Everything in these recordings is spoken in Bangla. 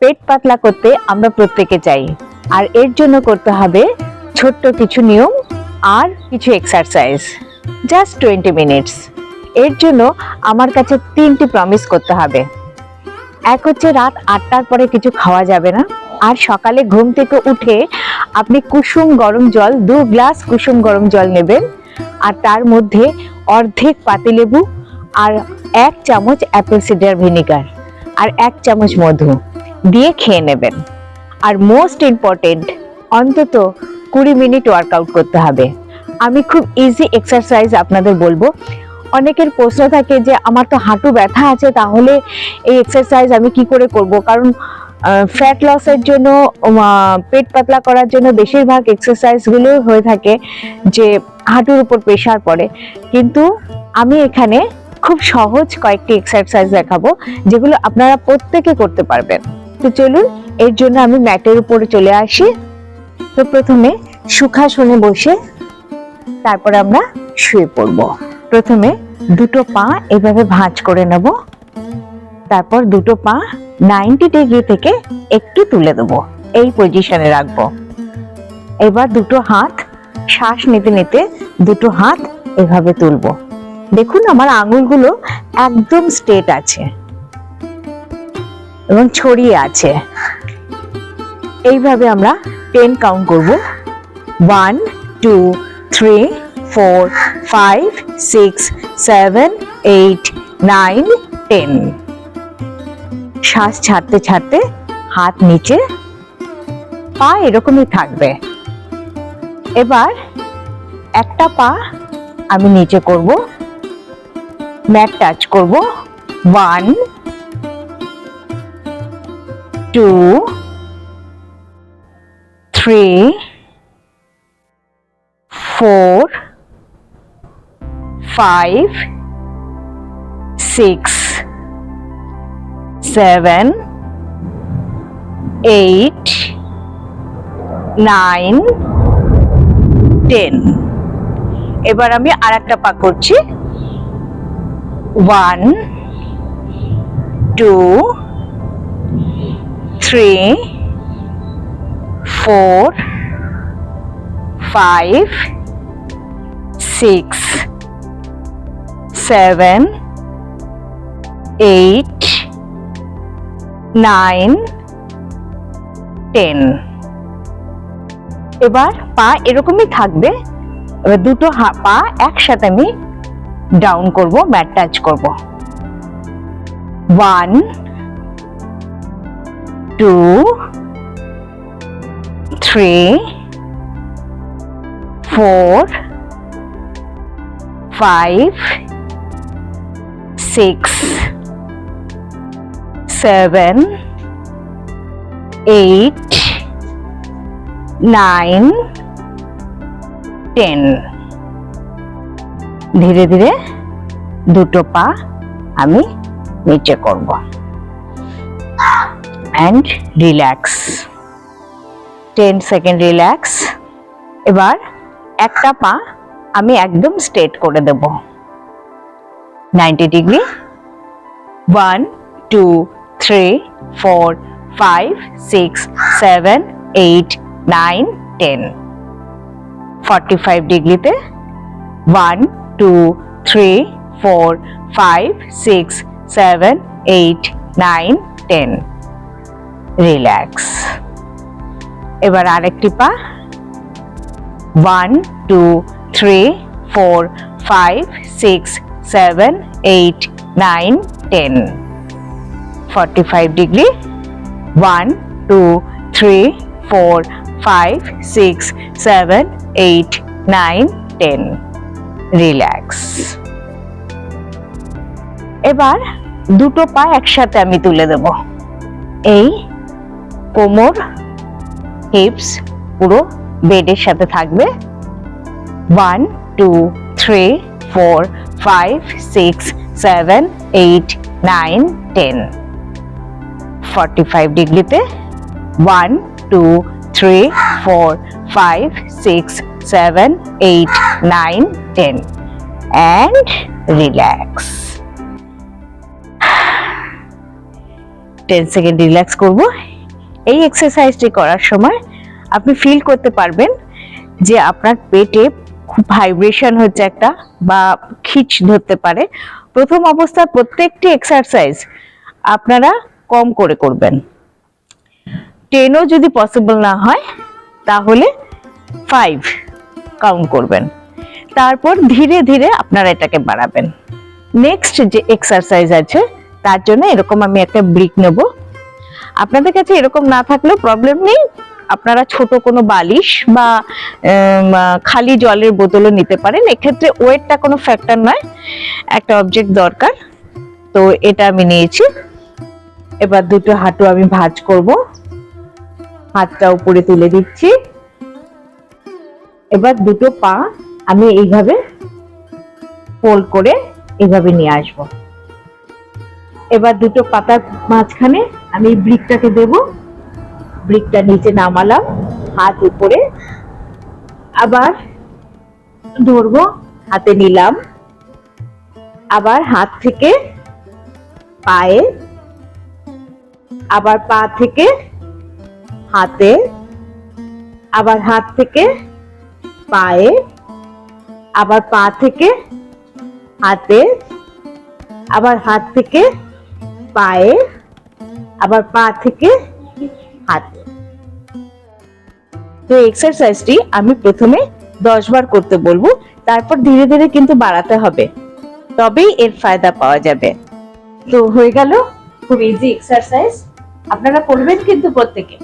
পেট পাতলা করতে আমরা প্রত্যেকে চাই, আর এর জন্য করতে হবে ছোট্ট কিছু নিয়ম আর কিছু এক্সারসাইজ, জাস্ট 20 মিনিটস। এর জন্য আমার কাছে 3টি প্রমিস করতে হবে। এক হচ্ছে রাত 8টার পরে কিছু খাওয়া যাবে না, আর সকালে ঘুম থেকে উঠে আপনি কুসুম গরম জল 2 গ্লাস কুসুম গরম জল নেবেন, আর তার মধ্যে অর্ধেক পাতিলেবু আর 1 চামচ অ্যাপেল সিডার ভিনিগার আর 1 চামচ মধু দিয়ে খেয়ে নেবেন। আর মোস্ট ইম্পর্টেন্ট, অন্তত 20 মিনিট ওয়ার্কআউট করতে হবে। আমি খুব ইজি এক্সারসাইজ আপনাদের বলবো। অনেকের প্রশ্ন থাকে যে আমার তো হাঁটু ব্যথা আছে, তাহলে এই এক্সারসাইজ আমি কি করে করব? কারণ ফ্যাট লসের জন্য, পেট পাতলা করার জন্য বেশিরভাগ এক্সারসাইজগুলো হয়ে থাকে যে হাঁটুর উপর প্রেসার পড়ে, কিন্তু আমি এখানে খুব সহজ কয়েকটি এক্সারসাইজ দেখাবো যেগুলো আপনারা প্রত্যেকে করতে পারবেন। তো চলুন, এর জন্য আমি ম্যাটের উপরে চলে আসি। তো প্রথমে সুখাসনে বসে তারপর আমরা শুয়ে পড়ব। প্রথমে দুটো পা এভাবে ভাঁজ করে নেব, তারপর দুটো পা 90 ডিগ্রি থেকে একটু তুলে দেব, এই পজিশনে রাখবো। এবার দুটো হাত শ্বাস নিতে নিতে দুটো হাত এভাবে তুলবো। দেখুন আমার আঙুলগুলো একদম স্ট্রেট আছে এবং ছড়িয়ে আছে। এইভাবে আমরা 10 কাউন্ট করব। 1 2 3 4 5 6 7 8 9 10। শ্বাস ছাড়তে ছাড়তে হাত নিচে, পা এরকমই থাকবে। এবার একটা পা আমি নিচে করব, ম্যাট টাচ করব। 1 2 3 4 5 6 7 8 9 10। এবার আমি আরেকটা পা করছি। 1 2 3 4 5 6 7 8 9 10। এবার পা এরকমই থাকবে। এবার দুটো পা একসাথে আমি ডাউন করব, ম্যাট টাচ করব। 1 2 3 4 5 6 7 8 9 10। ধীরে ধীরে দুটো পা আমি নিচে করব and relax। 10 second relax. এবার একটা পা আমি একদম স্ট্রেট করে দেব 90 ডিগ্রি। 1 2 3 4 5 6 7 8 9 10। 45 ডিগ্রিতে 1 2 3 4 5 6 7 8 9 10। রিল্যাক্স। এবার আরেকটি পা। 1 2 3 4 5 6 7 8 9 10। 45 ডিগ্রি। 1 2 3 4 5 6 7 8 9 10। রিল্যাক্স। এবার দুটো পা একসাথে আমি তুলে দেব। এই কোমর, হিপস পুরো বেডের সাথে থাকবে। 1 2 3 4 5 6 7 8 9 10। 45 ডিগ্রিতে 1 2 3 4 5 6 7 8 9 10 and relax। 10 সেকেন্ড রিল্যাক্স করব। এই এক্সারসাইজটি করার সময় আপনি ফিল করতে পারবেন যে আপনার পেটে খুব ভাইব্রেশন হচ্ছে একটা, বা খিচ ধরতে পারে। প্রথম অবস্থার প্রত্যেকটি এক্সারসাইজ আপনারা কম করে করবেন। 10ও যদি পসিবল না হয় তাহলে 5 কাউন্ট করবেন, তারপর ধীরে ধীরে আপনারা এটাকে বাড়াবেন। নেক্সট যে এক্সারসাইজ আছে তার জন্য এরকম আমি একটা ব্রিক নেব। আপনাদের কাছে এরকম না থাকলেও প্রবলেম নেই, আপনারা ছোট কোনো বালিশ বা খালি জলের বোতলও নিতে পারেন। এক্ষেত্রে ওয়েটটা কোনো ফ্যাক্টর নয়, একটা অবজেক্ট দরকার। তো এটা আমি নিয়েছি। এবার দুটো হাঁটু আমি ভাঁজ করব, হাতটা উপরে তুলে দিচ্ছি। এবার দুটো পা আমি এইভাবে ফোল্ড করে এইভাবে নিয়ে আসব। এবার দুটো পাতার মাঝখানে আমি ব্রিকটাকে দেব। ব্রিকটা নিচে নামালাম, হাত উপরে, আবার ধরবো, হাতে নিলাম, আবার হাত থেকে পায়ে, আবার পা থেকে হাতে, আবার হাত থেকে পায়ে, আবার পা থেকে হাতে, আবার হাত থেকে পায়ে, আবার পা থেকে হাতে। তো এক্সারসাইজটি আমি প্রথমে 10 বার করতে বলবো, তারপর ধীরে ধীরে কিন্তু বাড়াতে হবে, তবেই এর ফায়দা পাওয়া যাবে। তো হয়ে গেল, খুব ইজি এক্সারসাইজ, আপনারা করবেন কিন্তু প্রত্যেকে।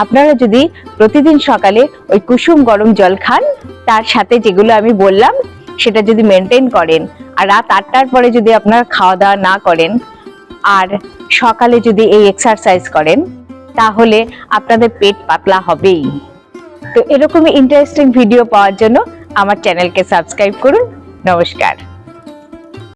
আপনারা যদি প্রতিদিন সকালে ওই কুসুম গরম জল খান, তার সাথে যেগুলো আমি বললাম সেটা যদি মেনটেন করেন, আর রাত 8টার পরে যদি আপনারা খাওয়া দাওয়া না করেন, আর সকালে যদি এই এক্সারসাইজ করেন, তাহলে আপনাদের পেট পাতলা হবেই। তো এরকমই ইন্টারেস্টিং ভিডিও পাওয়ার জন্য আমার চ্যানেলকে সাবস্ক্রাইব করুন। নমস্কার।